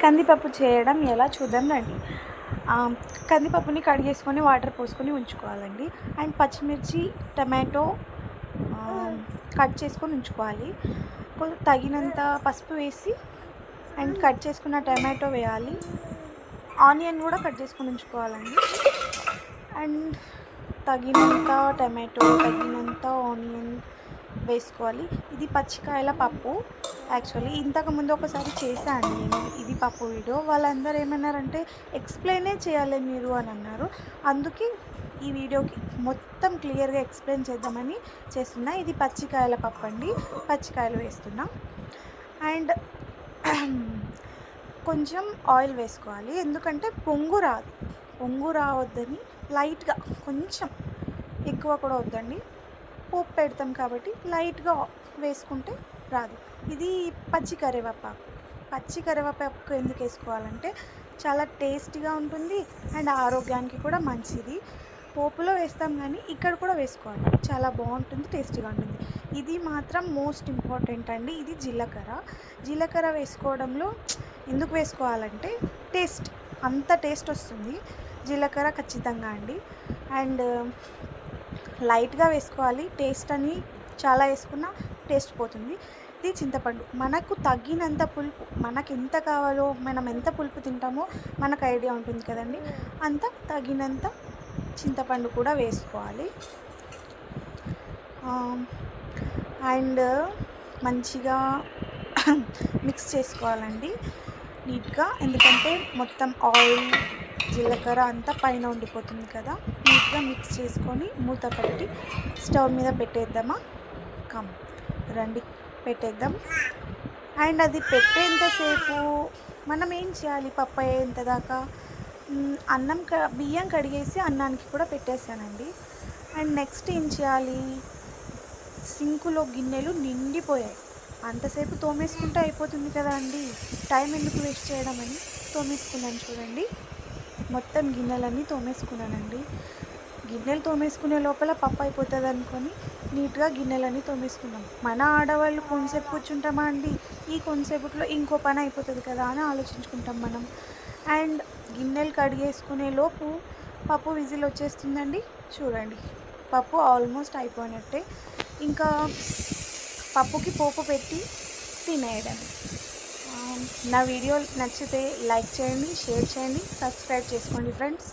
కందిపప్పు చేయడం ఎలా చూద్దాం రండి. కందిపప్పుని కడిగేసుకొని వాటర్ పోసుకొని ఉంచుకోవాలండి. అండ్ పచ్చిమిర్చి, టమాటో కట్ చేసుకొని ఉంచుకోవాలి. తగినంత పసుపు వేసి అండ్ కట్ చేసుకున్న టమాటో వేయాలి. ఆనియన్ కూడా కట్ చేసుకొని ఉంచుకోవాలండి. అండ్ తగినంత టమాటో, తగినంత ఆనియన్ వేసుకోవాలి. ఇది పచ్చికాయల పప్పు. యాక్చువల్లీ ఇంతకుముందు ఒకసారి చేశాను నేను ఇది పప్పు వీడియో. వాళ్ళందరూ ఏమన్నారంటే ఎక్స్ప్లెయినే చేయాలి మీరు అని అన్నారు. అందుకే ఈ వీడియోకి మొత్తం క్లియర్గా ఎక్స్ప్లెయిన్ చేద్దామని చేస్తున్నా. ఇది పచ్చికాయల పప్పు అండి. పచ్చికాయలు వేస్తున్నా. అండ్ కొంచెం ఆయిల్ వేసుకోవాలి, ఎందుకంటే పొంగు రావద్దని లైట్గా, కొంచెం ఎక్కువ కూడా వద్దండి. పోపు పెడతాం కాబట్టి లైట్గా వేసుకుంటే రాదు. ఇది పచ్చి కరివేపాకు ఎందుకు వేసుకోవాలంటే చాలా టేస్టీగా ఉంటుంది అండ్ ఆరోగ్యానికి కూడా మంచిది. పోపులో వేస్తాం కానీ ఇక్కడ కూడా వేసుకోవాలి, చాలా బాగుంటుంది, టేస్టీగా ఉంటుంది. ఇది మాత్రం మోస్ట్ ఇంపార్టెంట్ అండి. ఇది జీలకర్ర వేసుకోవడంలో ఎందుకు వేసుకోవాలంటే అంత టేస్ట్ వస్తుంది జీలకర్ర ఖచ్చితంగా అండి. అండ్ లైట్గా వేసుకోవాలి, టేస్ట్ అని చాలా వేసుకున్నా టేస్ట్ పోతుంది. ఇది చింతపండు, మనకు తగినంత పులుపు, మనకు ఎంత కావాలో, మనం ఎంత పులుపు తింటామో మనకు ఐడియా ఉంటుంది కదండి. అంత తగినంత చింతపండు కూడా వేసుకోవాలి. అండ్ మంచిగా మిక్స్ చేసుకోవాలండి నీట్గా, ఎందుకంటే మొత్తం ఆయిల్, జీలకర్ర అంతా పైన ఉండిపోతుంది కదా. నీట్గా మిక్స్ చేసుకొని మూత పెట్టి స్టవ్ మీద పెట్టేద్దామా? రండి పెట్టేద్దాం. అండ్ అది పెట్టేంతసేపు మనం ఏం చేయాలి? పప్పు అయ్యేంత దాకా బియ్యం కడిగేసి అన్నానికి కూడా పెట్టేసానండి. అండ్ నెక్స్ట్ ఏం చేయాలి? సింకులో గిన్నెలు నిండిపోయాయి, అంతసేపు తోమేసుకుంటే అయిపోతుంది కదా అండి. టైం ఎందుకు వేస్ట్ చేయడం అని తోమేసుకున్నాను. చూడండి, మొత్తం గిన్నెలన్నీ తోమేసుకున్నానండి. గిన్నెలు తోమేసుకునే లోపల పప్పు అయిపోతుంది అనుకొని నీట్గా గిన్నెలన్నీ తోమేసుకున్నాం. మన ఆడవాళ్ళు కొంతసేపు కూర్చుంటామా అండి? ఈ కొంతసేపులో ఇంకో పని అయిపోతుంది కదా అని ఆలోచించుకుంటాం మనం. అండ్ గిన్నెలు కడిగేసుకునే లోపు పప్పు విజిల్ వచ్చేస్తుందండి. చూడండి, పప్పు ఆల్మోస్ట్ అయిపోయినట్టే. ఇంకా పప్పుకి పోపు పెట్టి తినేయడం. నా వీడియో నచ్చితే లైక్ చేయండి, షేర్ చేయండి, సబ్స్క్రైబ్ చేసుకోండి ఫ్రెండ్స్.